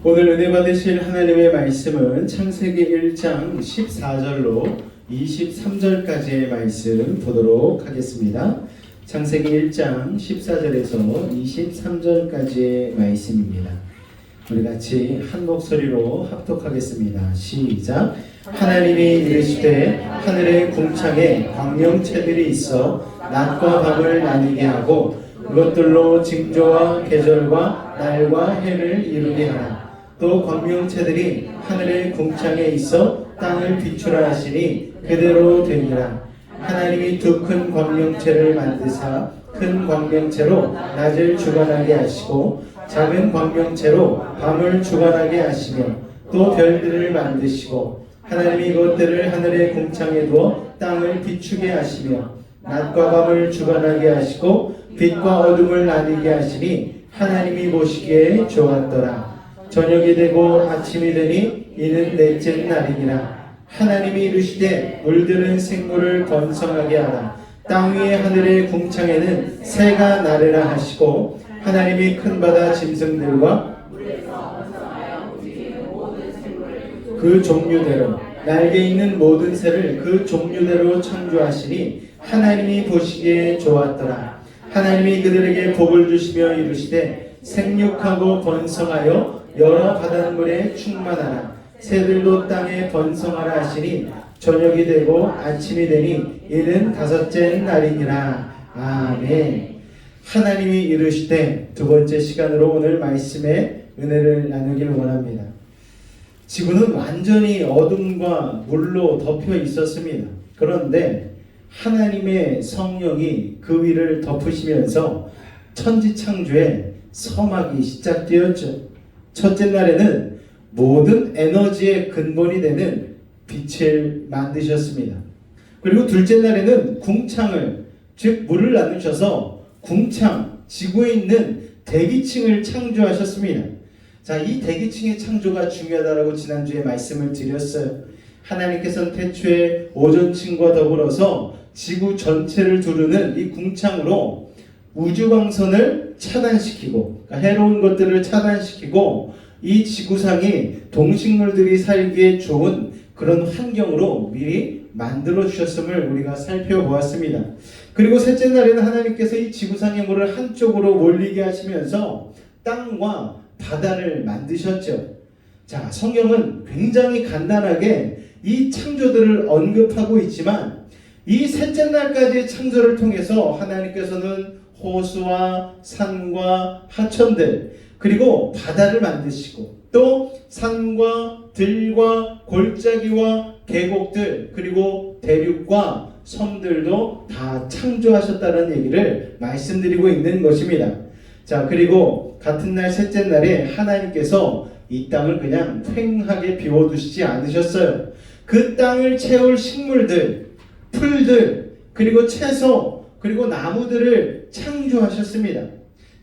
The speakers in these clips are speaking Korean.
오늘 은혜 받으실 하나님의 말씀은 창세기 1장 14절로 23절까지의 말씀 보도록 하겠습니다. 창세기 1장 14절에서 23절까지의 말씀입니다. 우리 같이 한 목소리로 합독하겠습니다. 시작. 하나님이 이르시되 하늘의 궁창에 광명체들이 있어 낮과 밤을 나뉘게 하고 그것들로 징조와 계절과 날과 해를 이루게 하라. 또 광명체들이 하늘의 궁창에 있어 땅을 비추라 하시니 그대로 되니라. 하나님이 두 큰 광명체를 만드사 큰 광명체로 낮을 주관하게 하시고 작은 광명체로 밤을 주관하게 하시며 또 별들을 만드시고 하나님이 이것들을 하늘의 궁창에 두어 땅을 비추게 하시며 낮과 밤을 주관하게 하시고 빛과 어둠을 나뉘게 하시니 하나님이 보시기에 좋았더라. 저녁이 되고 아침이 되니 이는 넷째 날이니라. 하나님이 이르시되 물들은 생물을 번성하게 하라. 땅 위의 하늘의 궁창에는 새가 나르라 하시고 하나님이 큰 바다 짐승들과 그 종류대로 날개 있는 모든 새를 그 종류대로 창조하시니 하나님이 보시기에 좋았더라. 하나님이 그들에게 복을 주시며 이르시되 생육하고 번성하여 여러 바닷물에 충만하라. 새들도 땅에 번성하라 하시니 저녁이 되고 아침이 되니 이는 다섯째 날이니라. 아멘. 하나님이 이르시되 두 번째 시간으로 오늘 말씀의 은혜를 나누길 원합니다. 지구는 완전히 어둠과 물로 덮여 있었습니다. 그런데 하나님의 성령이 그 위를 덮으시면서 천지창조의 서막이 시작되었죠. 첫째 날에는 모든 에너지의 근본이 되는 빛을 만드셨습니다. 그리고 둘째 날에는 궁창을, 즉 물을 나누셔서 궁창, 지구에 있는 대기층을 창조하셨습니다. 자, 이 대기층의 창조가 중요하다라고 지난주에 말씀을 드렸어요. 하나님께서는 태초에 오존층과 더불어서 지구 전체를 두르는 이 궁창으로 우주광선을 차단시키고, 그러니까 해로운 것들을 차단시키고 이 지구상이 동식물들이 살기에 좋은 그런 환경으로 미리 만들어 주셨음을 우리가 살펴보았습니다. 그리고 셋째 날에는 하나님께서 이 지구상의 물을 한쪽으로 몰리게 하시면서 땅과 바다를 만드셨죠. 자, 성경은 굉장히 간단하게 이 창조들을 언급하고 있지만 이 셋째 날까지의 창조를 통해서 하나님께서는 호수와 산과 하천들 그리고 바다를 만드시고 또 산과 들과 골짜기와 계곡들 그리고 대륙과 섬들도 다 창조하셨다는 얘기를 말씀드리고 있는 것입니다. 자, 그리고 같은 날 셋째 날에 하나님께서 이 땅을 그냥 휑하게 비워두시지 않으셨어요. 그 땅을 채울 식물들, 풀들, 그리고 채소, 그리고 나무들을 창조하셨습니다.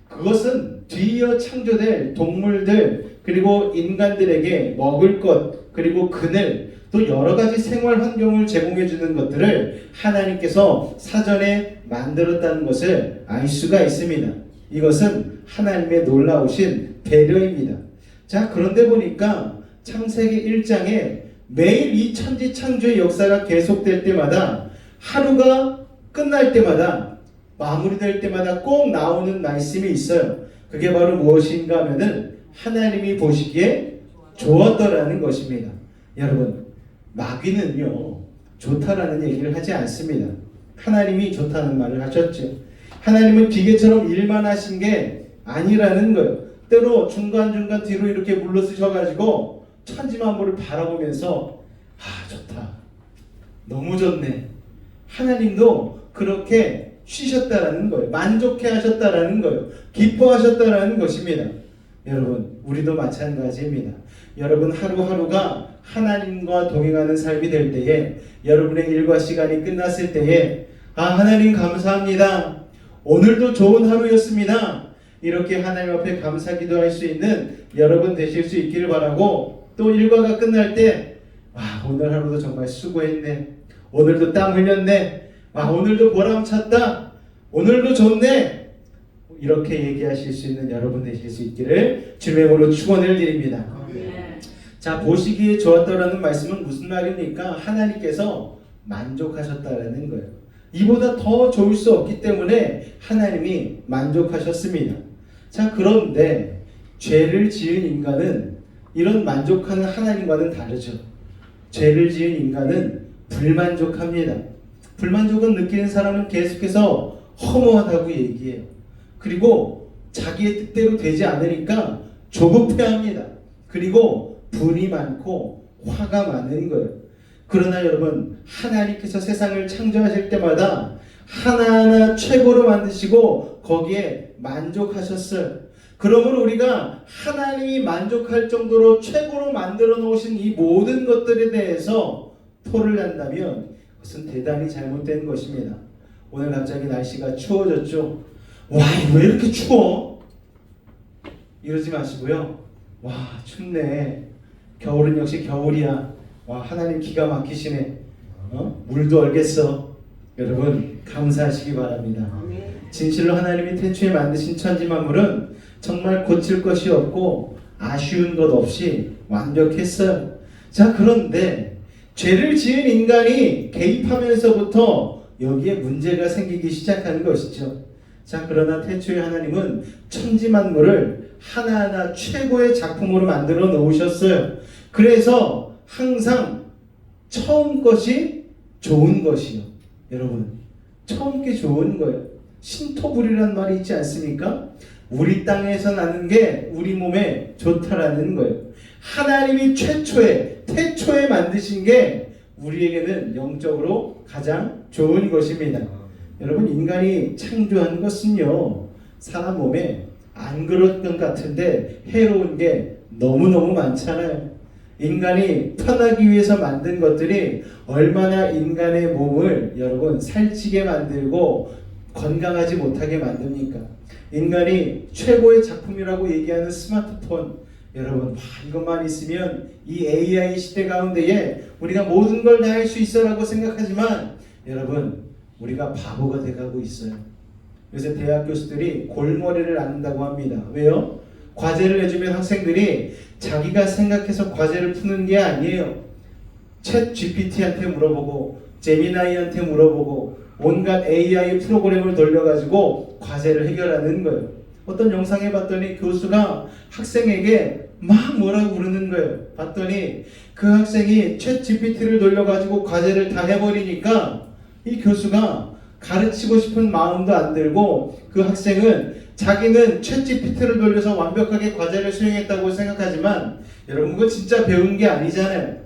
그것은 뒤이어 창조될 동물들, 그리고 인간들에게 먹을 것, 그리고 그늘, 또 여러 가지 생활 환경을 제공해 주는 것들을 하나님께서 사전에 만들었다는 것을 알 수가 있습니다. 이것은 하나님의 놀라우신 배려입니다. 자, 그런데 보니까 창세기 1장에 매일 이 천지 창조의 역사가 계속될 때마다 하루가 끝날 때마다 마무리될 때마다 꼭 나오는 말씀이 있어요. 그게 바로 무엇인가 하면은 하나님이 보시기에 좋았더라는 것입니다. 여러분, 마귀는요 좋다라는 얘기를 하지 않습니다. 하나님이 좋다는 말을 하셨죠. 하나님은 기계처럼 일만 하신 게 아니라는 거예요. 때로 중간중간 뒤로 이렇게 물러서셔가지고 천지만물을 바라보면서 좋다, 너무 좋네. 하나님도 그렇게 쉬셨다라는 거예요. 만족해 하셨다라는 거예요. 기뻐하셨다라는 것입니다. 여러분, 우리도 마찬가지입니다. 여러분, 하루하루가 하나님과 동행하는 삶이 될 때에, 여러분의 일과 시간이 끝났을 때에 하나님 감사합니다, 오늘도 좋은 하루였습니다, 이렇게 하나님 앞에 감사 기도할 수 있는 여러분 되실 수 있기를 바라고, 또 일과가 끝날 때 오늘 하루도 정말 수고했네, 오늘도 땀 흘렸네, 오늘도 보람찼다, 오늘도 좋네, 이렇게 얘기하실 수 있는 여러분 되실 수 있기를 주님의 이름으로 축원을 드립니다. 자, 보시기에 좋았다라는 말씀은 무슨 말입니까? 하나님께서 만족하셨다라는 거예요. 이보다 더 좋을 수 없기 때문에 하나님이 만족하셨습니다. 자, 그런데 죄를 지은 인간은 이런 만족하는 하나님과는 다르죠. 죄를 지은 인간은 불만족합니다. 불만족은 느끼는 사람은 계속해서 허무하다고 얘기해요. 그리고 자기의 뜻대로 되지 않으니까 조급해합니다. 그리고 분이 많고 화가 많은 거예요. 그러나 여러분, 하나님께서 세상을 창조하실 때마다 하나하나 최고로 만드시고 거기에 만족하셨어요. 그러므로 우리가 하나님이 만족할 정도로 최고로 만들어 놓으신 이 모든 것들에 대해서 토를 한다면 그것은 대단히 잘못된 것입니다. 오늘 갑자기 날씨가 추워졌죠? 와, 왜 이렇게 추워? 이러지 마시고요. 와, 춥네. 겨울은 역시 겨울이야. 와, 하나님 기가 막히시네. 물도 얼겠어. 여러분, 감사하시기 바랍니다. 진실로 하나님이 태초에 만드신 천지 만물은 정말 고칠 것이 없고 아쉬운 것 없이 완벽했어요. 자, 그런데 죄를 지은 인간이 개입하면서부터 여기에 문제가 생기기 시작하는 것이죠. 자, 그러나 태초에 하나님은 천지 만물을 하나하나 최고의 작품으로 만들어 놓으셨어요. 그래서 항상 처음 것이 좋은 것이요. 여러분, 처음 게 좋은 거예요. 신토불이라는 말이 있지 않습니까? 우리 땅에서 나는 게 우리 몸에 좋다라는 거예요. 하나님이 태초에 만드신 게 우리에게는 영적으로 가장 좋은 것입니다. 여러분, 인간이 창조한 것은요, 사람 몸에 안 그럴 것 같은데 해로운 게 너무너무 많잖아요. 인간이 편하기 위해서 만든 것들이 얼마나 인간의 몸을 여러분 살찌게 만들고 건강하지 못하게 만듭니까? 인간이 최고의 작품이라고 얘기하는 스마트폰, 여러분, 이것만 있으면 이 AI 시대 가운데에 우리가 모든 걸 다 할 수 있어라고 생각하지만 여러분, 우리가 바보가 돼가고 있어요. 요새 대학 교수들이 골머리를 앓는다고 합니다. 왜요? 과제를 해주면 학생들이 자기가 생각해서 과제를 푸는 게 아니에요. 챗 GPT한테 물어보고 제미나이한테 물어보고 온갖 AI 프로그램을 돌려가지고 과제를 해결하는 거예요. 어떤 영상에 봤더니 교수가 학생에게 막 뭐라고 부르는 거예요. 봤더니 그 학생이 챗 GPT를 돌려가지고 과제를 다 해버리니까 이 교수가 가르치고 싶은 마음도 안 들고 그 학생은 자기는 챗 GPT를 돌려서 완벽하게 과제를 수행했다고 생각하지만 여러분, 그거 진짜 배운 게 아니잖아요.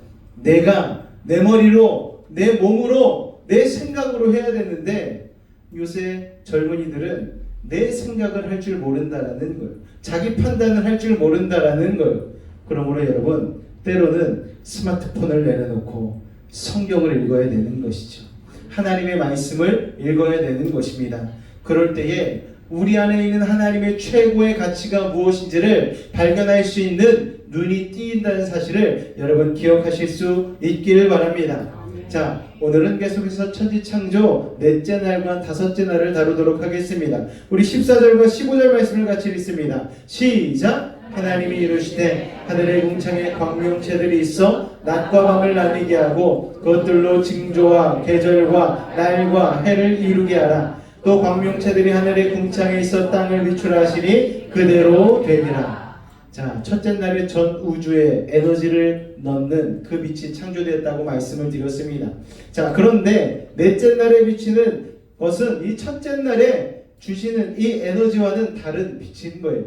내가 내 머리로, 내 몸으로, 내 생각으로 해야 되는데 요새 젊은이들은 내 생각을 할 줄 모른다라는 거예요. 자기 판단을 할 줄 모른다라는 거예요. 그러므로 여러분, 때로는 스마트폰을 내려놓고 성경을 읽어야 되는 것이죠. 하나님의 말씀을 읽어야 되는 것입니다. 그럴 때에 우리 안에 있는 하나님의 최고의 가치가 무엇인지를 발견할 수 있는 눈이 띄인다는 사실을 여러분 기억하실 수 있기를 바랍니다. 자, 오늘은 계속해서 천지창조 넷째 날과 다섯째 날을 다루도록 하겠습니다. 우리 14절과 15절 말씀을 같이 읽습니다. 시작! 하나님이 이르시되 하늘의 궁창에 광명체들이 있어 낮과 밤을 나뉘게 하고 그것들로 징조와 계절과 날과 해를 이루게 하라. 또 광명체들이 하늘의 궁창에 있어 땅을 비추라하시니 그대로 되리라. 자, 첫째 날에 전 우주에 에너지를 넣는 그 빛이 창조되었다고 말씀을 드렸습니다. 자, 그런데 넷째 날에 비치는 것은 이 첫째 날에 주시는 이 에너지와는 다른 빛인 거예요.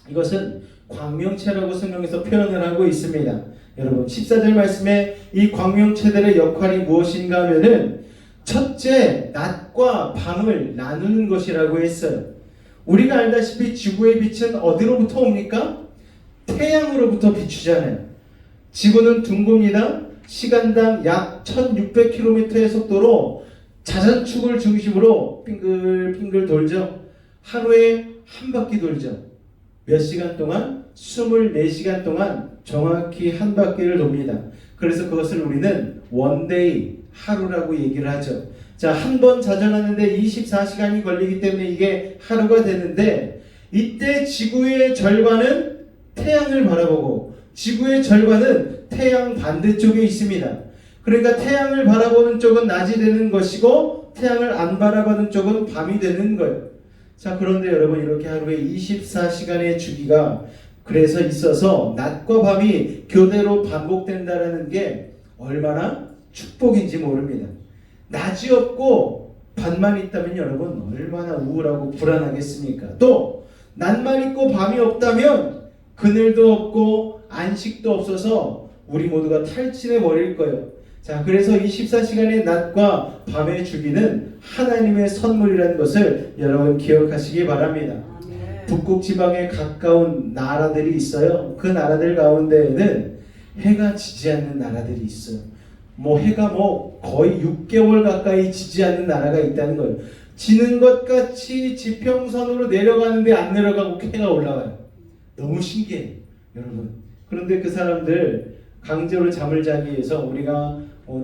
이것은 광명체라고 성경에서 표현을 하고 있습니다. 여러분, 14절 말씀에 이 광명체들의 역할이 무엇인가 하면은 첫째, 낮과 밤을 나누는 것이라고 했어요. 우리가 알다시피 지구의 빛은 어디로부터 옵니까? 태양으로부터 비추잖아요. 지구는 둥굽니다. 시간당 약 1600km의 속도로 자전축을 중심으로 빙글빙글 돌죠. 하루에 한 바퀴 돌죠. 몇 시간 동안? 24시간 동안 정확히 한 바퀴를 돕니다. 그래서 그것을 우리는 원데이, 하루라고 얘기를 하죠. 자, 한 번 자전하는데 24시간이 걸리기 때문에 이게 하루가 되는데, 이때 지구의 절반은 태양을 바라보고 지구의 절반은 태양 반대쪽에 있습니다. 그러니까 태양을 바라보는 쪽은 낮이 되는 것이고 태양을 안 바라보는 쪽은 밤이 되는 거예요. 자, 그런데 여러분, 이렇게 하루에 24시간의 주기가 그래서 있어서 낮과 밤이 교대로 반복된다는 게 얼마나 축복인지 모릅니다. 낮이 없고 밤만 있다면 여러분 얼마나 우울하고 불안하겠습니까? 또 낮만 있고 밤이 없다면 그늘도 없고 안식도 없어서 우리 모두가 탈진해 버릴 거예요. 자, 그래서 24시간의 낮과 밤의 주기는 하나님의 선물이라는 것을 여러분 기억하시기 바랍니다. 북극 지방에 가까운 나라들이 있어요. 그 나라들 가운데에는 해가 지지 않는 나라들이 있어요. 해가 거의 6개월 가까이 지지 않는 나라가 있다는 거예요. 지는 것 같이 지평선으로 내려가는데 안 내려가고 해가 올라가요. 너무 신기해요, 여러분. 그런데 그 사람들 강제로 잠을 자기 위해서 우리가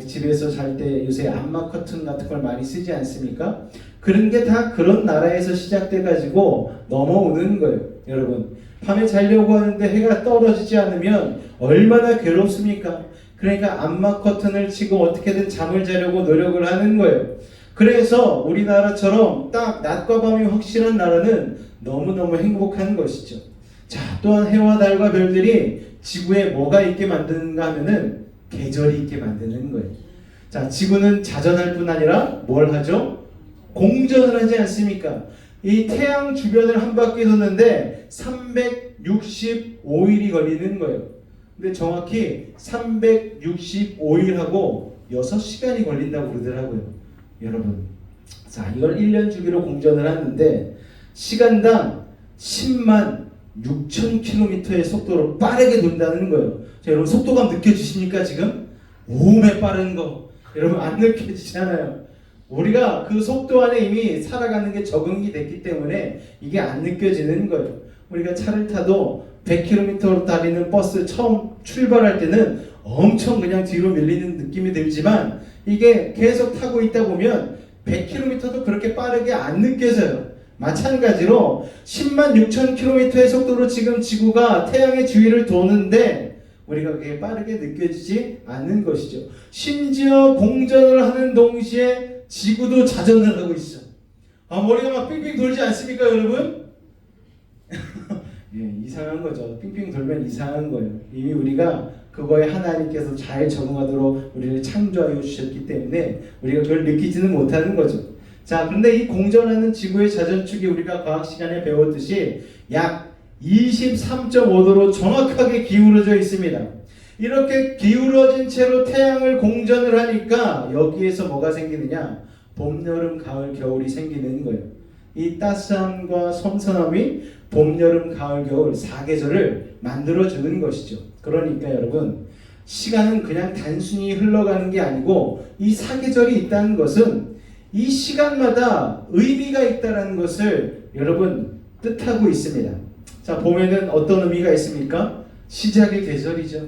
집에서 잘 때 요새 암막 커튼 같은 걸 많이 쓰지 않습니까? 그런 게 다 그런 나라에서 시작돼 가지고 넘어오는 거예요, 여러분. 밤에 자려고 하는데 해가 떨어지지 않으면 얼마나 괴롭습니까? 그러니까 암막 커튼을 치고 어떻게든 잠을 자려고 노력을 하는 거예요. 그래서 우리나라처럼 딱 낮과 밤이 확실한 나라는 너무너무 행복한 것이죠. 자, 또한 해와 달과 별들이 지구에 뭐가 있게 만드는가 하면은 계절이 있게 만드는 거예요. 자, 지구는 자전할 뿐 아니라 뭘 하죠? 공전을 하지 않습니까? 이 태양 주변을 한 바퀴 도는데 365일이 걸리는 거예요. 근데 정확히 365일하고 6시간이 걸린다고 그러더라고요, 여러분. 자, 이걸 1년 주기로 공전을 하는데 시간당 10만 6천 km의 속도로 빠르게 돈다는 거예요. 자, 여러분 속도감 느껴지십니까 지금? 오메 빠른 거 여러분 안 느껴지잖아요. 우리가 그 속도 안에 이미 살아가는 게 적응이 됐기 때문에 이게 안 느껴지는 거예요. 우리가 차를 타도 100km로 달리는 버스 처음 출발할 때는 엄청 그냥 뒤로 밀리는 느낌이 들지만 이게 계속 타고 있다 보면 100km도 그렇게 빠르게 안 느껴져요. 마찬가지로 10만 6천 km의 속도로 지금 지구가 태양의 주위를 도는데 우리가 그게 빠르게 느껴지지 않는 것이죠. 심지어 공전을 하는 동시에 지구도 자전을 하고 있어. 머리가 막 빙빙 돌지 않습니까, 여러분? 예, 이상한 거죠. 빙빙 돌면 이상한 거예요. 이미 우리가 그거에 하나님께서 잘 적응하도록 우리를 창조하여 주셨기 때문에 우리가 그걸 느끼지는 못하는 거죠. 자, 그런데 이 공전하는 지구의 자전축이 우리가 과학 시간에 배웠듯이 약 23.5도로 정확하게 기울어져 있습니다. 이렇게 기울어진 채로 태양을 공전을 하니까 여기에서 뭐가 생기느냐? 봄, 여름, 가을, 겨울이 생기는 거예요. 이 따스함과 선선함이 봄, 여름, 가을, 겨울 4계절을 만들어주는 것이죠. 그러니까 여러분, 시간은 그냥 단순히 흘러가는 게 아니고 이 4계절이 있다는 것은 이 시간마다 의미가 있다는 것을 여러분 뜻하고 있습니다. 자, 봄에는 어떤 의미가 있습니까? 시작의 계절이죠.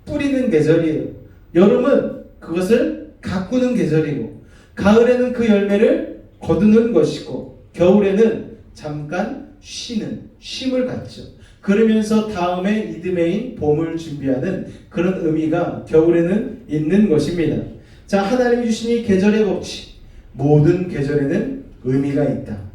뿌리는 계절이에요. 여름은 그것을 가꾸는 계절이고, 가을에는 그 열매를 거두는 것이고, 겨울에는 잠깐 쉼을 갖죠. 그러면서 다음에 이듬해인 봄을 준비하는 그런 의미가 겨울에는 있는 것입니다. 자, 하나님이 주신 이 계절의 법칙, 모든 계절에는 의미가 있다.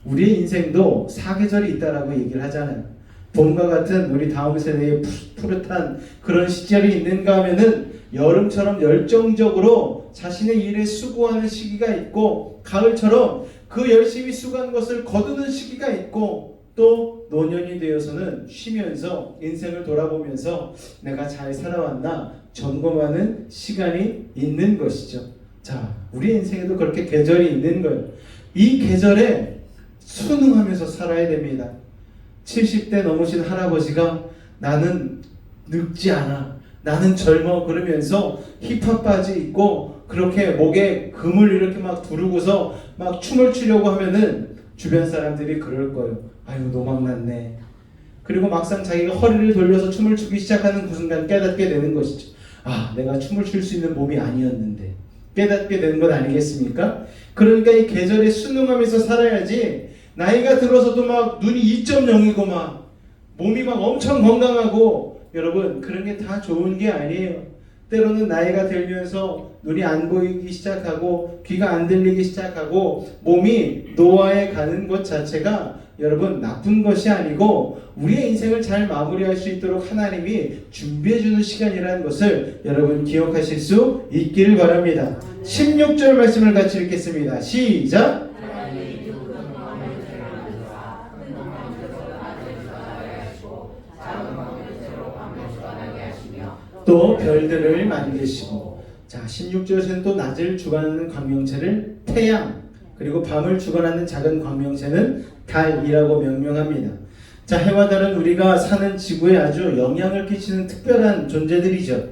우리의 인생도 4계절이 있다라고 얘기를 하잖아요. 봄과 같은 우리 다음 세대의 푸릇한 그런 시절이 있는가 하면은 여름처럼 열정적으로 자신의 일에 수고하는 시기가 있고, 가을처럼 그 열심히 수고한 것을 거두는 시기가 있고, 또 노년이 되어서는 쉬면서 인생을 돌아보면서 내가 잘 살아왔나 점검하는 시간이 있는 것이죠. 자, 우리 인생에도 그렇게 계절이 있는 거예요. 이 계절에 순응하면서 살아야 됩니다. 70대 넘으신 할아버지가 나는 늙지 않아, 나는 젊어 그러면서 힙합 바지 입고 그렇게 목에 금을 이렇게 막 두르고서 막 춤을 추려고 하면은 주변 사람들이 그럴 거예요. 아유, 노망났네. 그리고 막상 자기가 허리를 돌려서 춤을 추기 시작하는 그 순간 깨닫게 되는 것이죠. 아, 내가 춤을 출 수 있는 몸이 아니었는데, 깨닫게 되는 것 아니겠습니까? 그러니까 이 계절에 순응하면서 살아야지 나이가 들어서도 막 눈이 2.0이고 막 몸이 막 엄청 건강하고 여러분 그런 게 다 좋은 게 아니에요. 때로는 나이가 들면서 눈이 안 보이기 시작하고 귀가 안 들리기 시작하고 몸이 노화에 가는 것 자체가 여러분 나쁜 것이 아니고 우리의 인생을 잘 마무리할 수 있도록 하나님이 준비해 주는 시간이라는 것을 여러분 기억하실 수 있기를 바랍니다. 16절 말씀을 같이 읽겠습니다. 시작. 또 별들을 만드시고, 자 16절에서는 또 낮을 주관하는 광명체를 태양, 그리고 밤을 주관하는 작은 광명체는 달이라고 명명합니다. 자 해와 달은 우리가 사는 지구에 아주 영향을 끼치는 특별한 존재들이죠.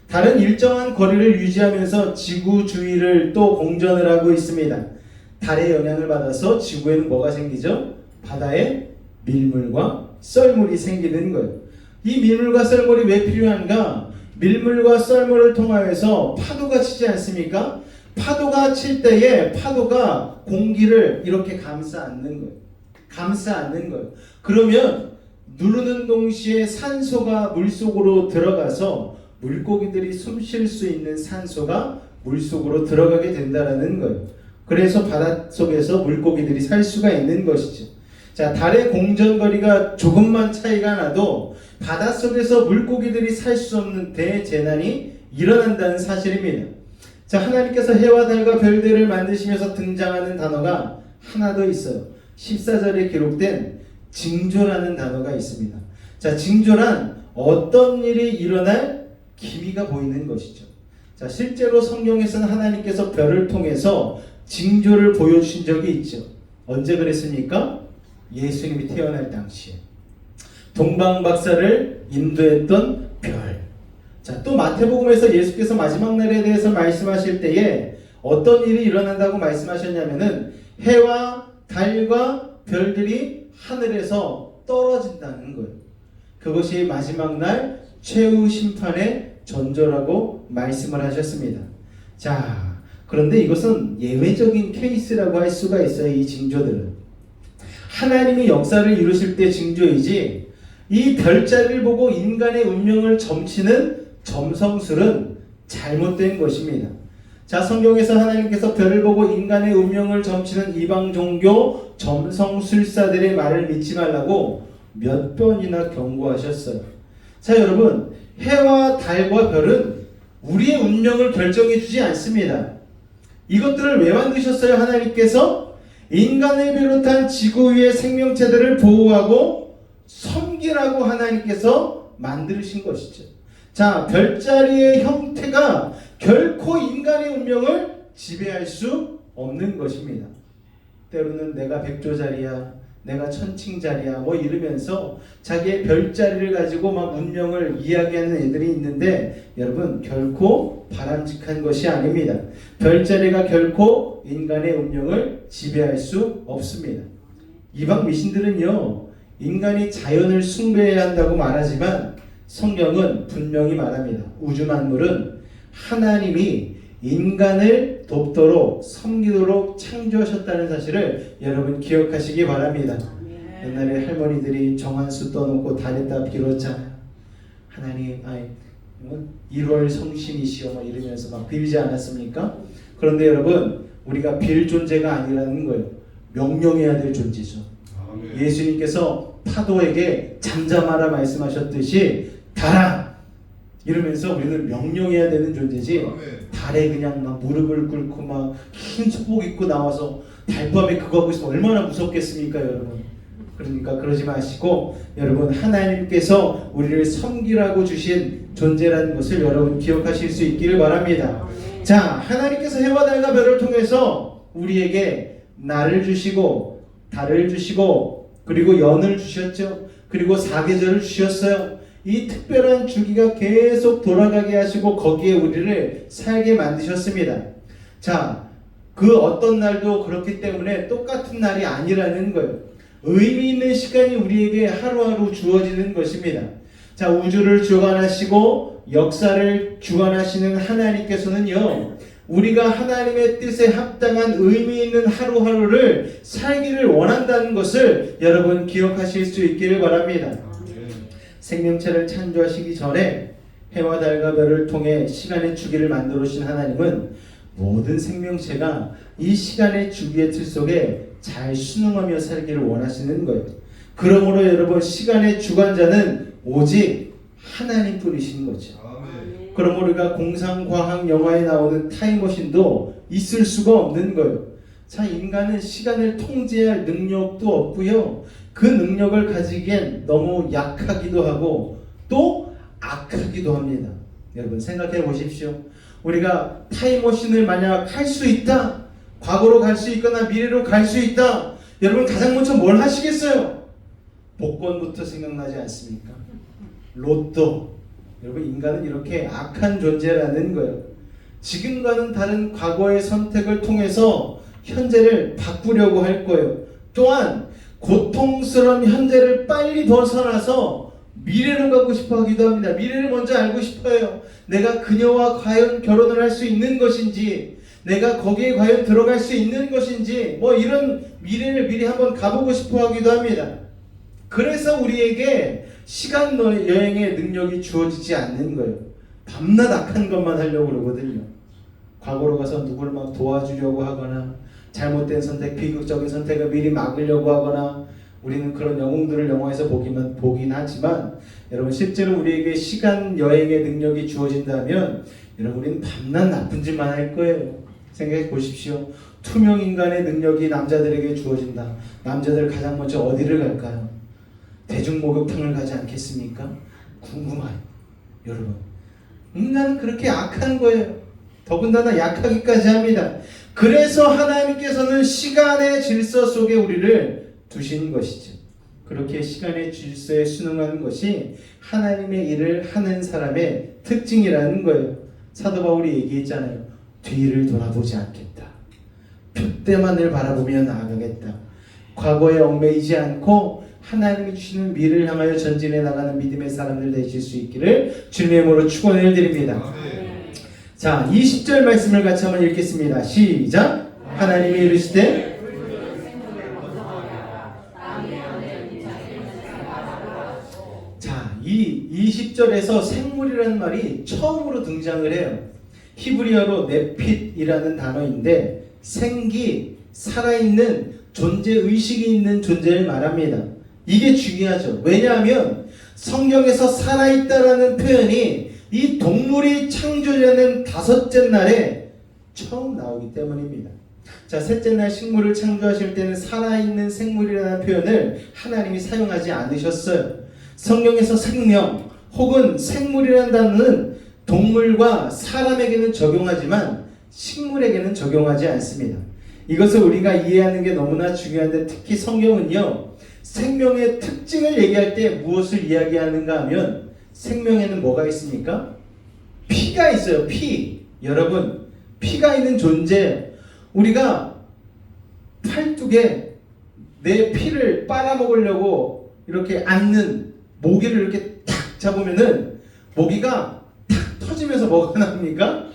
달은 일정한 거리를 유지하면서 지구 주위를 또 공전을 하고 있습니다. 달의 영향을 받아서 지구에는 뭐가 생기죠? 바다에 밀물과 썰물이 생기는 거예요. 이 밀물과 썰물이 왜 필요한가? 밀물과 썰물을 통하여서 파도가 치지 않습니까? 파도가 칠 때에 파도가 공기를 이렇게 감싸 안는 거예요. 감싸 안는 거예요. 그러면 누르는 동시에 산소가 물속으로 들어가서 물고기들이 숨 쉴 수 있는 산소가 물속으로 들어가게 된다는 거예요. 그래서 바닷속에서 물고기들이 살 수가 있는 것이죠. 자, 달의 공전거리가 조금만 차이가 나도 바닷속에서 물고기들이 살 수 없는 대재난이 일어난다는 사실입니다. 자, 하나님께서 해와 달과 별들을 만드시면서 등장하는 단어가 하나 더 있어요. 14절에 기록된 징조라는 단어가 있습니다. 자, 징조란 어떤 일이 일어날 기미가 보이는 것이죠. 자, 실제로 성경에서는 하나님께서 별을 통해서 징조를 보여주신 적이 있죠. 언제 그랬습니까? 예수님이 태어날 당시에 동방박사를 인도했던 별. 자, 또 마태복음에서 예수께서 마지막 날에 대해서 말씀하실 때에 어떤 일이 일어난다고 말씀하셨냐면은 해와 달과 별들이 하늘에서 떨어진다는 거예요. 그것이 마지막 날 최후 심판의 전조라고 말씀을 하셨습니다. 자, 그런데 이것은 예외적인 케이스라고 할 수가 있어요. 이 징조들은 하나님이 역사를 이루실 때 징조이지, 이 별자리를 보고 인간의 운명을 점치는 점성술은 잘못된 것입니다. 자, 성경에서 하나님께서 별을 보고 인간의 운명을 점치는 이방 종교 점성술사들의 말을 믿지 말라고 몇 번이나 경고하셨어요. 자, 여러분, 해와 달과 별은 우리의 운명을 결정해 주지 않습니다. 이것들을 왜 만드셨어요? 하나님께서 인간을 비롯한 지구 위의 생명체들을 보호하고 섬기라고 하나님께서 만드신 것이죠. 자, 별자리의 형태가 결코 인간의 운명을 지배할 수 없는 것입니다. 때로는 내가 백조자리야, 내가 천칭자리야 뭐 이러면서 자기의 별자리를 가지고 막 운명을 이야기하는 애들이 있는데, 여러분 결코 바람직한 것이 아닙니다. 별자리가 결코 인간의 운명을 지배할 수 없습니다. 이방 미신들은요, 인간이 자연을 숭배해야 한다고 말하지만 성경은 분명히 말합니다. 우주 만물은 하나님이 인간을 돕도록 섬기도록 창조하셨다는 사실을 여러분 기억하시기 바랍니다. 옛날에 할머니들이 정한수 떠놓고 달에다 빌었잖아요. 하나님, 1월 성신이시여 막 이러면서 막 빌지 않았습니까? 그런데 여러분, 우리가 빌 존재가 아니라는 거예요. 명령해야 될 존재죠. 예수님께서 파도에게 잠잠하라 말씀하셨듯이 달아! 이러면서 우리는 명령해야 되는 존재지, 달에 그냥 막 무릎을 꿇고 막 흰 소복 입고 나와서 달밤에 그거 하고 있으면 얼마나 무섭겠습니까, 여러분? 그러니까 그러지 마시고, 여러분 하나님께서 우리를 섬기라고 주신 존재라는 것을 여러분 기억하실 수 있기를 바랍니다. 자, 하나님께서 해와 달과 별을 통해서 우리에게 날을 주시고 달을 주시고 그리고 연을 주셨죠. 그리고 사계절을 주셨어요. 이 특별한 주기가 계속 돌아가게 하시고 거기에 우리를 살게 만드셨습니다. 자, 그 어떤 날도 그렇기 때문에 똑같은 날이 아니라는 거예요. 의미 있는 시간이 우리에게 하루하루 주어지는 것입니다. 자, 우주를 주관하시고 역사를 주관하시는 하나님께서는요, 우리가 하나님의 뜻에 합당한 의미 있는 하루하루를 살기를 원한다는 것을 여러분 기억하실 수 있기를 바랍니다. 생명체를 창조하시기 전에 해와 달과 별을 통해 시간의 주기를 만들어 오신 하나님은 모든 생명체가 이 시간의 주기의 틀 속에 잘 순응하며 살기를 원하시는 거예요. 그러므로 여러분 시간의 주관자는 오직 하나님뿐이신 거죠. 그러므로 우리가 공상과학 영화에 나오는 타임머신도 있을 수가 없는 거예요. 자, 인간은 시간을 통제할 능력도 없고요. 그 능력을 가지기엔 너무 약하기도 하고 또 악하기도 합니다. 여러분 생각해 보십시오. 우리가 타임머신을 만약 할 수 있다, 과거로 갈 수 있거나 미래로 갈 수 있다, 여러분 가장 먼저 뭘 하시겠어요? 복권부터 생각나지 않습니까? 로또. 여러분 인간은 이렇게 악한 존재라는 거예요. 지금과는 다른 과거의 선택을 통해서 현재를 바꾸려고 할 거예요. 또한 고통스러운 현재를 빨리 벗어나서 미래로 가고 싶어 하기도 합니다. 미래를 먼저 알고 싶어요. 내가 그녀와 과연 결혼을 할 수 있는 것인지, 내가 거기에 과연 들어갈 수 있는 것인지, 뭐 이런 미래를 미리 한번 가보고 싶어 하기도 합니다. 그래서 우리에게 시간 여행의 능력이 주어지지 않는 거예요. 밤낮 악한 것만 하려고 그러거든요. 과거로 가서 누구를 막 도와주려고 하거나 잘못된 선택, 비극적인 선택을 미리 막으려고 하거나, 우리는 그런 영웅들을 영화에서 보긴 하지만 여러분 실제로 우리에게 시간 여행의 능력이 주어진다면 여러분 우리는 밤낮 나쁜 짓만 할 거예요. 생각해 보십시오. 투명 인간의 능력이 남자들에게 주어진다. 남자들 가장 먼저 어디를 갈까요? 대중목욕탕을 가지 않겠습니까? 궁금해요. 여러분 인간은 그렇게 악한 거예요. 더군다나 약하기까지 합니다. 그래서 하나님께서는 시간의 질서 속에 우리를 두신 것이죠. 그렇게 시간의 질서에 순응하는 것이 하나님의 일을 하는 사람의 특징이라는 거예요. 사도 바울이 얘기했잖아요. 뒤를 돌아보지 않겠다. 표대만을 바라보며 나아가겠다. 과거에 얽매이지 않고 하나님이 주시는 미래를 향하여 전진해 나가는 믿음의 사람들 되실 수 있기를 주님의 이름으로 축원을 드립니다. 자, 20절 말씀을 같이 한번 읽겠습니다. 시작. 하나님이 이르시되 이 20절에서 생물이라는 말이 처음으로 등장을 해요. 히브리어로 네핏이라는 단어인데 생기, 살아있는 존재의식이 있는 존재를 말합니다. 이게 중요하죠. 왜냐하면 성경에서 살아있다라는 표현이 이 동물이 창조되는 다섯째 날에 처음 나오기 때문입니다. 자, 셋째 날 식물을 창조하실 때는 살아있는 생물이라는 표현을 하나님이 사용하지 않으셨어요. 성경에서 생명 혹은 생물이라는 단어는 동물과 사람에게는 적용하지만 식물에게는 적용하지 않습니다. 이것을 우리가 이해하는 게 너무나 중요한데 특히 성경은요, 생명의 특징을 얘기할 때 무엇을 이야기하는가 하면 생명에는 뭐가 있습니까? 피가 있어요. 피. 여러분, 피가 있는 존재. 우리가 팔뚝에 내 피를 빨아먹으려고 이렇게 앉는 모기를 이렇게 탁 잡으면은 모기가 탁 터지면서 뭐가 나옵니까?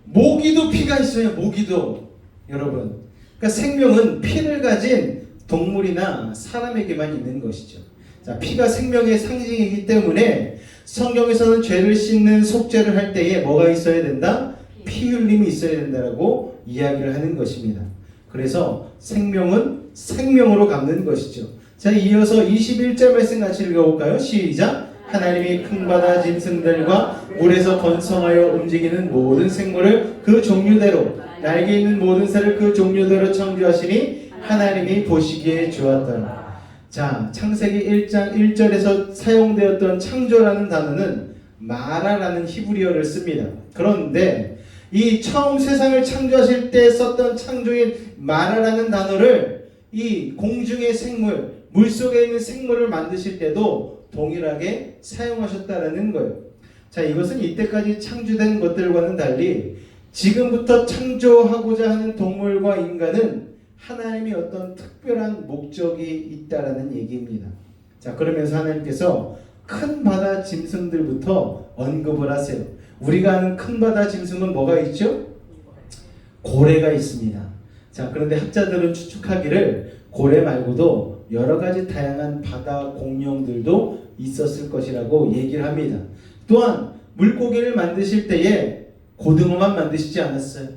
모기도 피가 있어요. 모기도. 여러분, 그러니까 생명은 피를 가진 동물이나 사람에게만 있는 것이죠. 자, 피가 생명의 상징이기 때문에 성경에서는 죄를 씻는 속죄를 할 때에 뭐가 있어야 된다? 피 흘림이 있어야 된다라고 이야기를 하는 것입니다. 그래서 생명은 생명으로 갚는 것이죠. 자, 이어서 21절 말씀 같이 읽어볼까요? 시작! 하나님이 큰 바다 짐승들과 물에서 번성하여 움직이는 모든 생물을 그 종류대로, 날개 있는 모든 새를 그 종류대로 창조하시니 하나님이 보시기에 좋았더라. 자, 창세기 1장 1절에서 사용되었던 창조라는 단어는 마라라는 히브리어를 씁니다. 그런데 이 처음 세상을 창조하실 때 썼던 창조인 마라라는 단어를 이 공중의 생물, 물속에 있는 생물을 만드실 때도 동일하게 사용하셨다라는 거예요. 자, 이것은 이때까지 창조된 것들과는 달리 지금부터 창조하고자 하는 동물과 인간은 하나님이 어떤 특별한 목적이 있다라는 얘기입니다. 자, 그러면서 하나님께서 큰 바다 짐승들부터 언급을 하세요. 우리가 아는 큰 바다 짐승은 뭐가 있죠? 고래가 있습니다. 자, 그런데 학자들은 추측하기를 고래 말고도 여러 가지 다양한 바다 공룡들도 있었을 것이라고 얘기를 합니다. 또한 물고기를 만드실 때에 고등어만 만드시지 않았어요.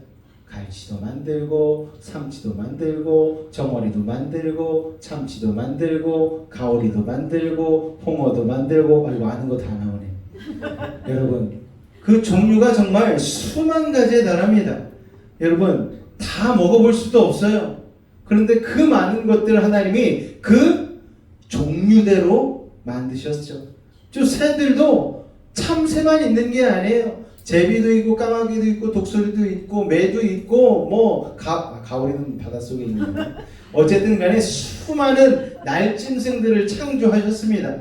갈치도 만들고 삼치도 만들고 정어리도 만들고 참치도 만들고 가오리도 만들고 홍어도 만들고 아는 거 다 나오네. 여러분, 그 종류가 정말 수만 가지에 달합니다. 여러분, 다 먹어볼 수도 없어요. 그런데 그 많은 것들 하나님이 그 종류대로 만드셨죠. 저 새들도 참새만 있는 게 아니에요. 제비도 있고 까마귀도 있고 독수리도 있고 매도 있고 뭐 가오리는 바닷속에 있는 거예요. 어쨌든 간에 수많은 날짐승들을 창조하셨습니다.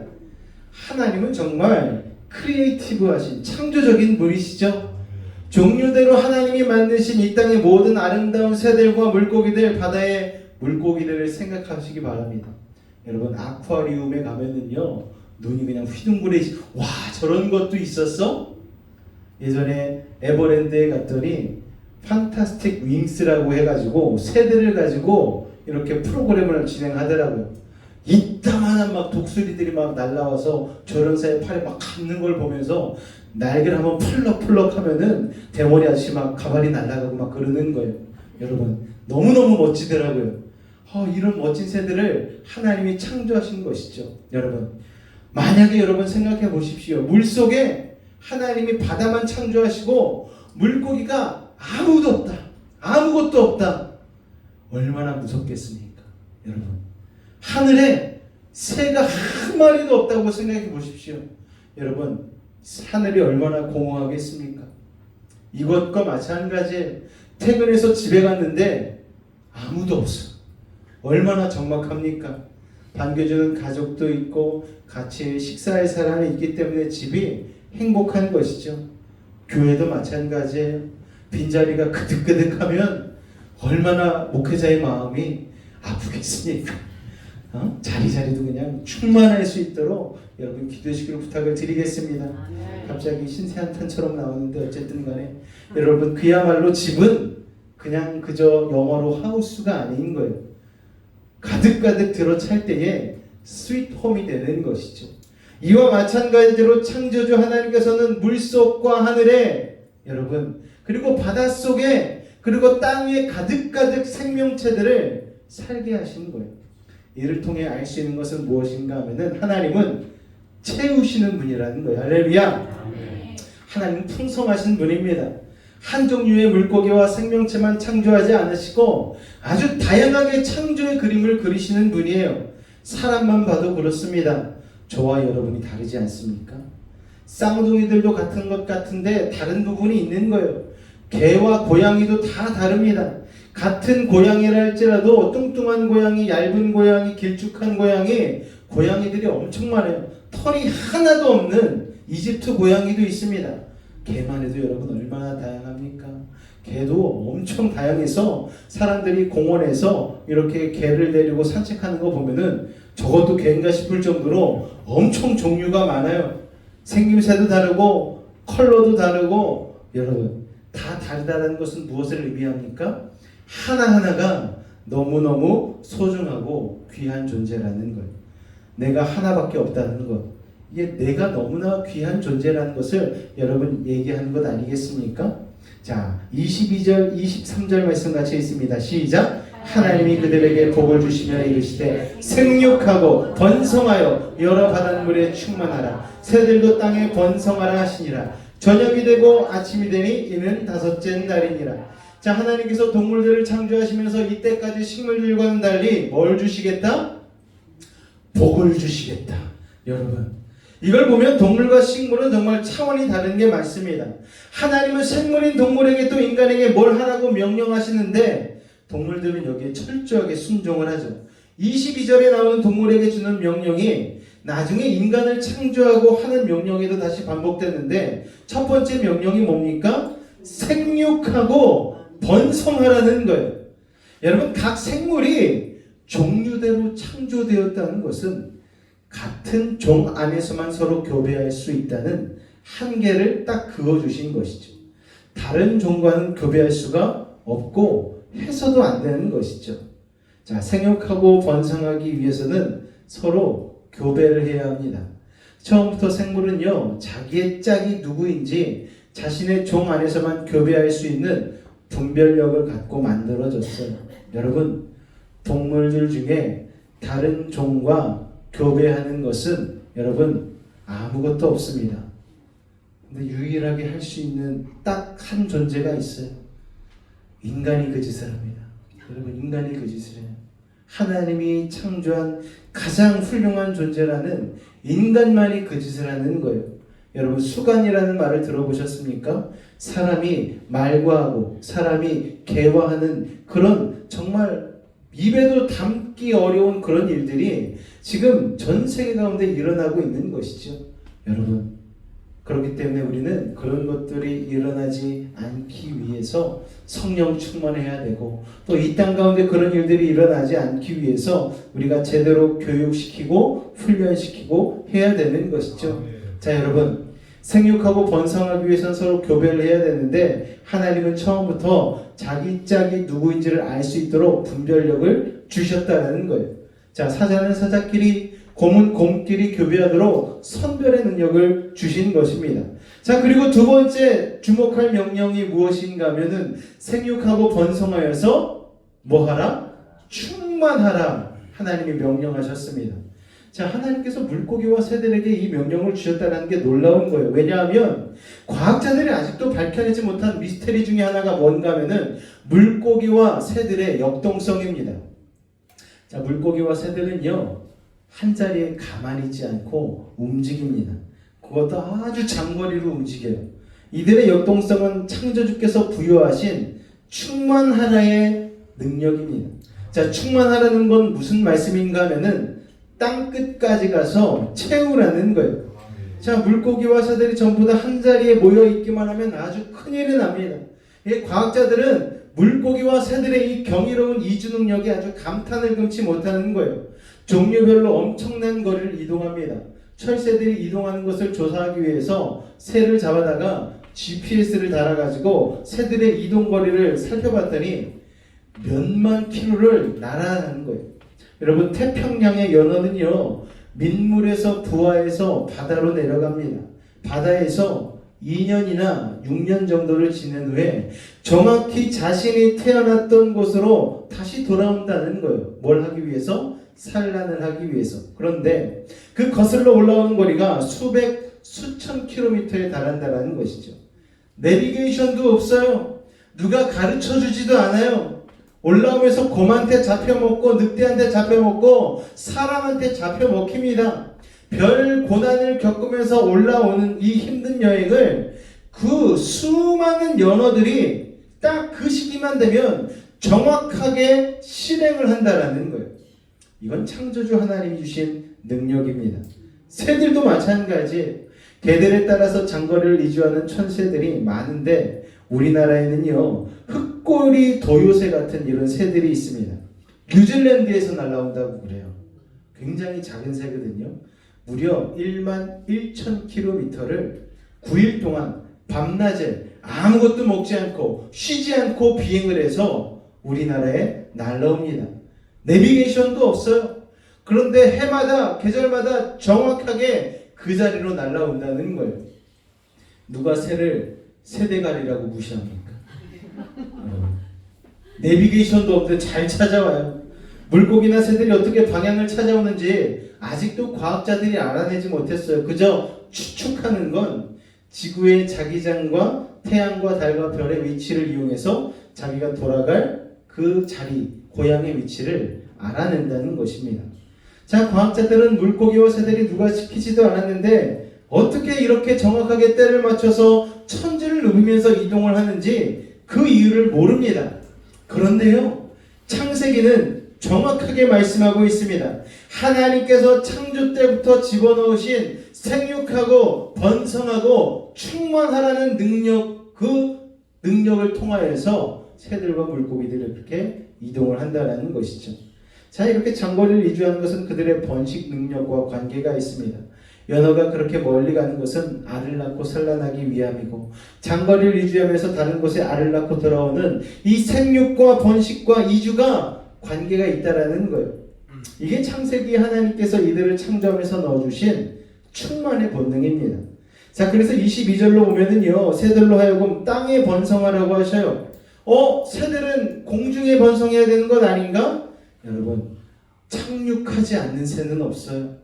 하나님은 정말 크리에이티브하신 창조적인 분이시죠. 종류대로 하나님이 만드신 이 땅의 모든 아름다운 새들과 물고기들, 바다의 물고기들을 생각하시기 바랍니다. 여러분, 아쿠아리움에 가면은요, 눈이 그냥 휘둥그레. 와, 저런 것도 있었어? 예전에 에버랜드에 갔더니 판타스틱 윙스라고 해가지고 새들을 가지고 이렇게 프로그램을 진행하더라고요. 이따만한 막 독수리들이 막 날라와서 저런 사이에 팔에 막 감는 걸 보면서 날개를 한번 펄럭펄럭 하면은 대머리 아저씨 막 가발이 날아가고 막 그러는 거예요. 여러분, 너무너무 멋지더라고요. 이런 멋진 새들을 하나님이 창조하신 것이죠. 여러분, 만약에 여러분 생각해 보십시오. 물속에 하나님이 바다만 창조하시고 물고기가 아무도 없다, 아무것도 없다. 얼마나 무섭겠습니까? 여러분, 하늘에 새가 한 마리도 없다고 생각해 보십시오. 여러분, 하늘이 얼마나 공허하겠습니까? 이것과 마찬가지에 퇴근해서 집에 갔는데 아무도 없어. 얼마나 적막합니까? 반겨주는 가족도 있고 같이 식사할 사람이 있기 때문에 집이 행복한 것이죠. 교회도 마찬가지예요. 빈자리가 그득그득하면 얼마나 목회자의 마음이 아프겠습니까? 자리자리도 그냥 충만할 수 있도록 여러분 기도해 주기를 부탁을 드리겠습니다. 갑자기 신세한탄처럼 나오는데 어쨌든 간에 여러분, 그야말로 집은 그냥 그저 영어로 하우스가 아닌 거예요. 가득가득 들어찰 때에 스윗홈이 되는 것이죠. 이와 마찬가지로 창조주 하나님께서는 물속과 하늘에 여러분, 그리고 바닷속에, 그리고 땅 위에 가득가득 생명체들을 살게 하신 거예요. 이를 통해 알 수 있는 것은 무엇인가 하면은 하나님은 채우시는 분이라는 거예요. 할렐루야. 하나님은 풍성하신 분입니다. 한 종류의 물고기와 생명체만 창조하지 않으시고 아주 다양하게 창조의 그림을 그리시는 분이에요. 사람만 봐도 그렇습니다. 저와 여러분이 다르지 않습니까? 쌍둥이들도 같은 것 같은데 다른 부분이 있는 거예요. 개와 고양이도 다 다릅니다. 같은 고양이라 할지라도 뚱뚱한 고양이, 얇은 고양이, 길쭉한 고양이, 고양이들이 엄청 많아요. 털이 하나도 없는 이집트 고양이도 있습니다. 개만 해도 여러분 얼마나 다양합니까? 개도 엄청 다양해서 사람들이 공원에서 이렇게 개를 데리고 산책하는 거 보면은 저것도 개인가 싶을 정도로 엄청 종류가 많아요. 생김새도 다르고 컬러도 다르고 여러분, 다 다르다는 것은 무엇을 의미합니까? 하나하나가 너무너무 소중하고 귀한 존재라는 거예요. 내가 하나밖에 없다는 것, 이게 내가 너무나 귀한 존재라는 것을 여러분 얘기하는 것 아니겠습니까? 자, 22절, 23절 말씀 같이 있습니다. 시작! 하나님이 그들에게 복을 주시며 이르시되 생육하고 번성하여 여러 바닷물에 충만하라. 새들도 땅에 번성하라 하시니라. 저녁이 되고 아침이 되니 이는 다섯째 날이니라. 자, 하나님께서 동물들을 창조하시면서 이때까지 식물들과는 달리 뭘 주시겠다? 복을 주시겠다. 여러분, 이걸 보면 동물과 식물은 정말 차원이 다른 게 맞습니다. 하나님은 생물인 동물에게 또 인간에게 뭘 하라고 명령하시는데 동물들은 여기에 철저하게 순종을 하죠. 22절에 나오는 동물에게 주는 명령이 나중에 인간을 창조하고 하는 명령에도 다시 반복되는데 첫 번째 명령이 뭡니까? 생육하고 번성하라는 거예요. 여러분, 각 생물이 종류대로 창조되었다는 것은 같은 종 안에서만 서로 교배할 수 있다는 한계를 딱 그어주신 것이죠. 다른 종과는 교배할 수가 없고 해서도 안 되는 것이죠. 자, 생육하고 번성하기 위해서는 서로 교배를 해야 합니다. 처음부터 생물은요, 자기의 짝이 누구인지 자신의 종 안에서만 교배할 수 있는 분별력을 갖고 만들어졌어요. 여러분, 동물들 중에 다른 종과 교배하는 것은 여러분 아무것도 없습니다. 근데 유일하게 할 수 있는 딱 한 존재가 있어요. 인간이 그 짓을 합니다. 여러분, 인간이 그 짓을 해요. 하나님이 창조한 가장 훌륭한 존재라는 인간만이 그 짓을 하는 거예요. 여러분, 수간이라는 말을 들어보셨습니까? 사람이 말과하고 사람이 대화하는 그런 정말 입에도 담기 어려운 그런 일들이 지금 전 세계 가운데 일어나고 있는 것이죠. 여러분, 그렇기 때문에 우리는 그런 것들이 일어나지 않기 위해서 성령 충만해야 되고, 또 이 땅 가운데 그런 일들이 일어나지 않기 위해서 우리가 제대로 교육시키고 훈련시키고 해야 되는 것이죠. 자, 여러분, 생육하고 번성하기 위해서는 서로 교배를 해야 되는데 하나님은 처음부터 자기 짝이 누구인지를 알 수 있도록 분별력을 주셨다는 거예요. 자, 사자는 사자끼리, 곰은 곰끼리 교배하도록 선별의 능력을 주신 것입니다. 자, 그리고 두 번째 주목할 명령이 무엇인가 하면은 생육하고 번성하여서 뭐하라? 충만하라. 하나님이 명령하셨습니다. 자, 하나님께서 물고기와 새들에게 이 명령을 주셨다는 게 놀라운 거예요. 왜냐하면 과학자들이 아직도 밝혀내지 못한 미스테리 중에 하나가 뭔가 하면은 물고기와 새들의 역동성입니다. 자, 물고기와 새들은요, 한 자리에 가만히 있지 않고 움직입니다. 그것도 아주 장거리로 움직여요. 이들의 역동성은 창조주께서 부여하신 충만하라의 능력입니다. 자, 충만하라는 건 무슨 말씀인가 하면은 땅 끝까지 가서 채우라는 거예요. 자, 물고기와 새들이 전부 다 한 자리에 모여 있기만 하면 아주 큰일이 납니다. 과학자들은 물고기와 새들의 이 경이로운 이주 능력에 아주 감탄을 금치 못하는 거예요. 종류별로 엄청난 거리를 이동합니다. 철새들이 이동하는 것을 조사하기 위해서 새를 잡아다가 GPS를 달아가지고 새들의 이동 거리를 살펴봤더니 몇만 킬로를 날아가는 거예요. 여러분, 태평양의 연어는요, 민물에서 부하해서 바다로 내려갑니다. 바다에서 2년이나 6년 정도를 지낸 후에 정확히 자신이 태어났던 곳으로 다시 돌아온다는 거예요. 뭘 하기 위해서? 산란을 하기 위해서. 그런데 그 거슬러 올라오는 거리가 수천 킬로미터에 달한다는 것이죠. 내비게이션도 없어요. 누가 가르쳐 주지도 않아요. 올라오면서 곰한테 잡혀먹고 늑대한테 잡혀먹고 사람한테 잡혀먹힙니다. 별 고난을 겪으면서 올라오는 이 힘든 여행을 그 수많은 연어들이 딱 그 시기만 되면 정확하게 실행을 한다라는 거예요. 이건 창조주 하나님이 주신 능력입니다. 새들도 마찬가지예요. 개들에 따라서 장거리를 이주하는 천새들이 많은데 우리나라에는요, 흑꼬리 도요새 같은 이런 새들이 있습니다. 뉴질랜드에서 날아온다고 그래요. 굉장히 작은 새거든요. 무려 1만 1천 킬로미터를 9일 동안 밤낮에 아무것도 먹지 않고 쉬지 않고 비행을 해서 우리나라에 날아옵니다. 내비게이션도 없어요. 그런데 해마다 계절마다 정확하게 그 자리로 날아온다는 거예요. 누가 새를 새대가리라고 무시합니까? 내비게이션도 없는데 잘 찾아와요. 물고기나 새들이 어떻게 방향을 찾아오는지 아직도 과학자들이 알아내지 못했어요. 그저 추측하는 건 지구의 자기장과 태양과 달과 별의 위치를 이용해서 자기가 돌아갈 그 자리, 고향의 위치를 알아낸다는 것입니다. 자, 과학자들은 물고기와 새들이 누가 시키지도 않았는데 어떻게 이렇게 정확하게 때를 맞춰서 천지를 누비면서 이동을 하는지 그 이유를 모릅니다. 그런데요, 창세기는 정확하게 말씀하고 있습니다. 하나님께서 창조 때부터 집어넣으신 생육하고 번성하고 충만하라는 능력, 그 능력을 통하여서 새들과 물고기들이 이렇게 이동을 한다는 것이죠. 자, 이렇게 장거리를 이주하는 것은 그들의 번식 능력과 관계가 있습니다. 연어가 그렇게 멀리 가는 것은 알을 낳고 산란하기 위함이고, 장거리를 이주하면서 다른 곳에 알을 낳고 돌아오는 이 생육과 번식과 이주가 관계가 있다라는 거예요. 이게 창세기 하나님께서 이들을 창조하면서 넣어주신 충만의 본능입니다. 자, 그래서 22절로 보면은요, 새들로 하여금 땅에 번성하라고 하셔요. 새들은 공중에 번성해야 되는 것 아닌가? 여러분, 착륙하지 않는 새는 없어요.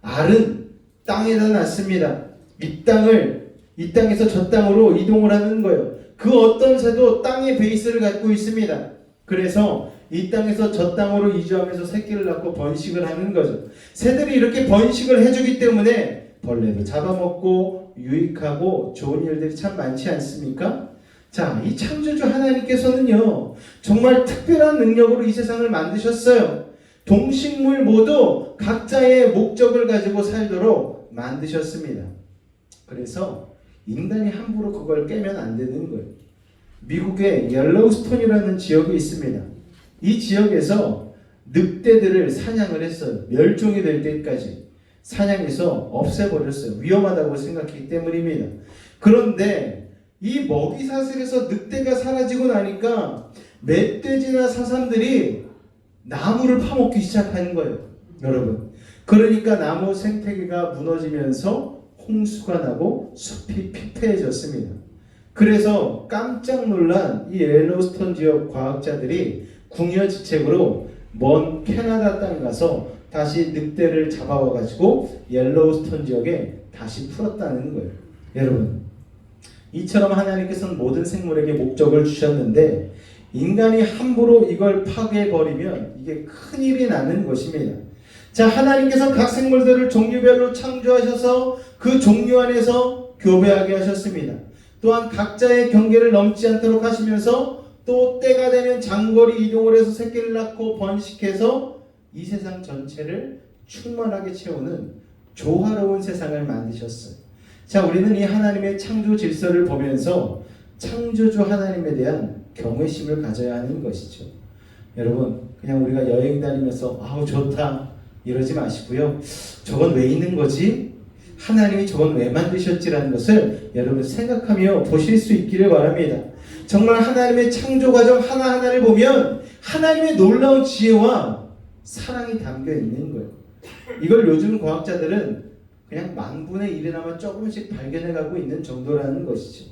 알은 땅에다 놨습니다. 이 땅에서 저 땅으로 이동을 하는 거예요. 그 어떤 새도 땅의 베이스를 갖고 있습니다. 그래서 이 땅에서 저 땅으로 이주하면서 새끼를 낳고 번식을 하는 거죠. 새들이 이렇게 번식을 해주기 때문에 벌레도 잡아먹고 유익하고 좋은 일들이 참 많지 않습니까? 자, 이 창조주 하나님께서는요, 정말 특별한 능력으로 이 세상을 만드셨어요. 동식물 모두 각자의 목적을 가지고 살도록 만드셨습니다. 그래서 인간이 함부로 그걸 깨면 안 되는 거예요. 미국의 옐로우스톤이라는 지역이 있습니다. 이 지역에서 늑대들을 사냥을 했어요. 멸종이 될 때까지 사냥해서 없애버렸어요. 위험하다고 생각했기 때문입니다. 그런데 이 먹이 사슬에서 늑대가 사라지고 나니까 멧돼지나 사슴들이 나무를 파먹기 시작하는 거예요. 여러분, 그러니까 나무 생태계가 무너지면서 홍수가 나고 숲이 피폐해졌습니다. 그래서 깜짝 놀란 이 옐로우스톤 지역 과학자들이 궁여지책으로 먼 캐나다 땅에 가서 다시 늑대를 잡아와 가지고 옐로우스톤 지역에 다시 풀었다는 거예요. 여러분, 이처럼 하나님께서는 모든 생물에게 목적을 주셨는데 인간이 함부로 이걸 파괴해버리면 이게 큰일이 나는 것입니다. 자, 하나님께서 각 생물들을 종류별로 창조하셔서 그 종류 안에서 교배하게 하셨습니다. 또한 각자의 경계를 넘지 않도록 하시면서 또 때가 되면 장거리 이동을 해서 새끼를 낳고 번식해서 이 세상 전체를 충만하게 채우는 조화로운 세상을 만드셨어요. 자, 우리는 이 하나님의 창조 질서를 보면서 창조주 하나님에 대한 경외심을 가져야 하는 것이죠. 여러분, 그냥 우리가 여행 다니면서 아우 좋다 이러지 마시고요. 저건 왜 있는 거지? 하나님이 저건 왜 만드셨지라는 것을 여러분 생각하며 보실 수 있기를 바랍니다. 정말 하나님의 창조 과정 하나하나를 보면 하나님의 놀라운 지혜와 사랑이 담겨 있는 거예요. 이걸 요즘 과학자들은 그냥 만분의 1이나마 조금씩 발견해가고 있는 정도라는 것이죠.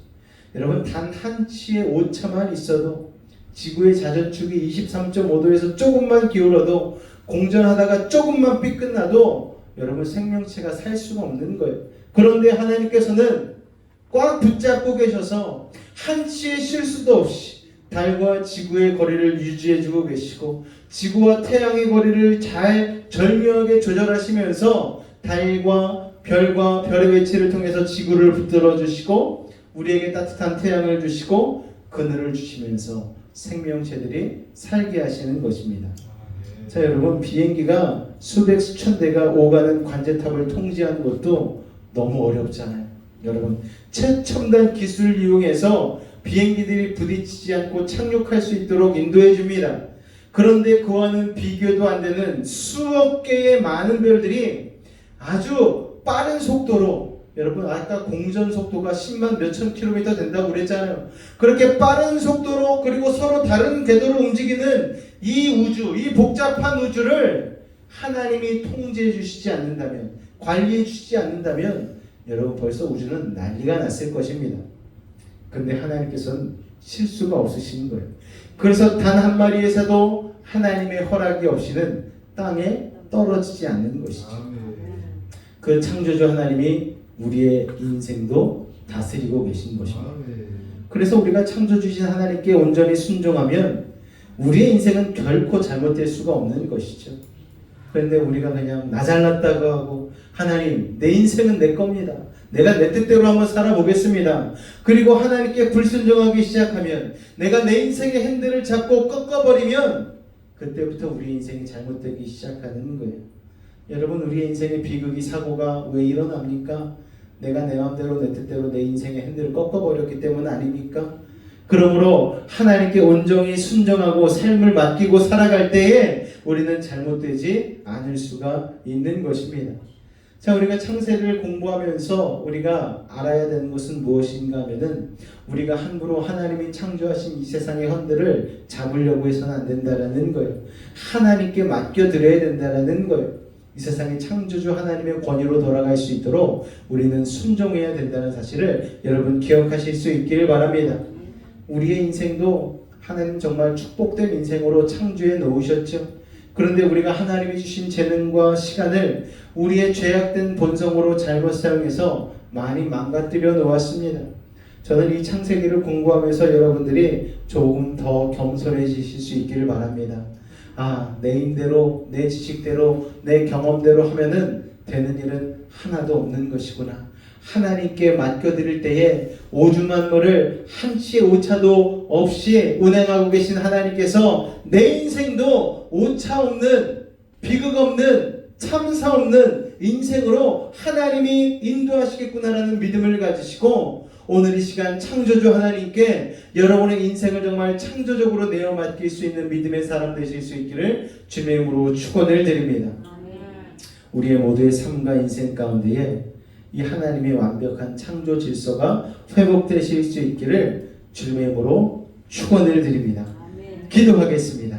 여러분, 단 한 치의 오차만 있어도 지구의 자전축이 23.5도에서 조금만 기울어도 공전하다가 조금만 삐끗나도 여러분 생명체가 살 수가 없는 거예요. 그런데 하나님께서는 꽉 붙잡고 계셔서 한 치의 실수도 없이 달과 지구의 거리를 유지해주고 계시고 지구와 태양의 거리를 잘 절묘하게 조절하시면서 달과 별과 별의 외치를 통해서 지구를 붙들어 주시고 우리에게 따뜻한 태양을 주시고 그늘을 주시면서 생명체들이 살게 하시는 것입니다. 자, 여러분, 비행기가 수백 수천 대가 오가는 관제탑을 통제하는 것도 너무 어렵잖아요. 여러분, 최첨단 기술을 이용해서 비행기들이 부딪히지 않고 착륙할 수 있도록 인도해 줍니다. 그런데 그와는 비교도 안 되는 수억 개의 많은 별들이 아주 빠른 속도로, 여러분 아까 공전 속도가 10만 몇천 킬로미터 된다고 그랬잖아요. 그렇게 빠른 속도로 그리고 서로 다른 궤도로 움직이는 이 우주, 이 복잡한 우주를 하나님이 통제해 주시지 않는다면, 관리해 주시지 않는다면 여러분 벌써 우주는 난리가 났을 것입니다. 근데 하나님께서는 실수가 없으신 거예요. 그래서 단 한 마리의 새도 하나님의 허락이 없이는 땅에 떨어지지 않는 것이죠. 그 창조주 하나님이 우리의 인생도 다스리고 계신 것입니다. 그래서 우리가 창조주신 하나님께 온전히 순종하면 우리의 인생은 결코 잘못될 수가 없는 것이죠. 그런데 우리가 그냥 나 잘났다고 하고 하나님 내 인생은 내 겁니다. 내가 내 뜻대로 한번 살아보겠습니다. 그리고 하나님께 불순종하기 시작하면 내가 내 인생의 핸들을 잡고 꺾어버리면 그때부터 우리 인생이 잘못되기 시작하는 거예요. 여러분, 우리의 인생의 비극이 사고가 왜 일어납니까? 내가 내 마음대로 내 뜻대로 내 인생의 핸들을 꺾어버렸기 때문 아닙니까? 그러므로 하나님께 온전히 순종하고 삶을 맡기고 살아갈 때에 우리는 잘못되지 않을 수가 있는 것입니다. 자, 우리가 창세를 공부하면서 우리가 알아야 되는 것은 무엇인가 하면은 우리가 함부로 하나님이 창조하신 이 세상의 헌들을 잡으려고 해서는 안 된다라는 거예요. 하나님께 맡겨드려야 된다라는 거예요. 이 세상의 창조주 하나님의 권위로 돌아갈 수 있도록 우리는 순종해야 된다는 사실을 여러분 기억하실 수 있기를 바랍니다. 우리의 인생도 하나님 정말 축복된 인생으로 창조해 놓으셨죠. 그런데 우리가 하나님이 주신 재능과 시간을 우리의 죄악된 본성으로 잘못 사용해서 많이 망가뜨려 놓았습니다. 저는 이 창세기를 공부하면서 여러분들이 조금 더 겸손해지실 수 있기를 바랍니다. 내 힘대로, 내 지식대로, 내 경험대로 하면은 되는 일은 하나도 없는 것이구나. 하나님께 맡겨드릴 때에 오주만물을 한치의 오차도 없이 운행하고 계신 하나님께서 내 인생도 오차 없는, 비극 없는, 참사 없는 인생으로 하나님이 인도하시겠구나라는 믿음을 가지시고 오늘 이 시간 창조주 하나님께 여러분의 인생을 정말 창조적으로 내어 맡길 수 있는 믿음의 사람 되실 수 있기를 주님의 이름으로 축원을 드립니다. 우리의 모두의 삶과 인생 가운데에 이 하나님의 완벽한 창조 질서가 회복되실 수 있기를 주님의 이름으로 축원을 드립니다. 기도하겠습니다.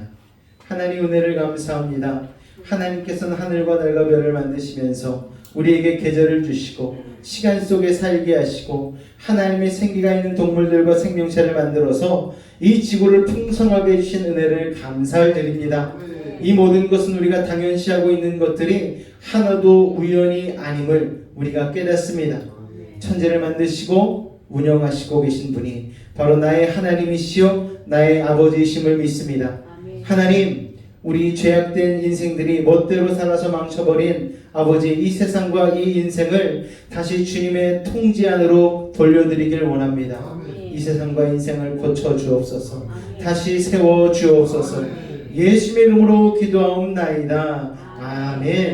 하나님 은혜를 감사합니다. 하나님께서는 하늘과 달과 별을 만드시면서 우리에게 계절을 주시고 시간 속에 살게 하시고 하나님의 생기가 있는 동물들과 생명체를 만들어서 이 지구를 풍성하게 해주신 은혜를 감사를 드립니다. 이 모든 것은 우리가 당연시하고 있는 것들이 하나도 우연이 아님을 우리가 깨닫습니다. 천지를 만드시고 운영하시고 계신 분이 바로 나의 하나님이시요 나의 아버지이심을 믿습니다. 하나님, 우리 죄악된 인생들이 멋대로 살아서 망쳐버린 아버지, 이 세상과 이 인생을 다시 주님의 통제 안으로 돌려드리길 원합니다. 이 세상과 인생을 고쳐 주옵소서. 다시 세워 주옵소서. 예수의 이름으로 기도하옵나이다. 아멘.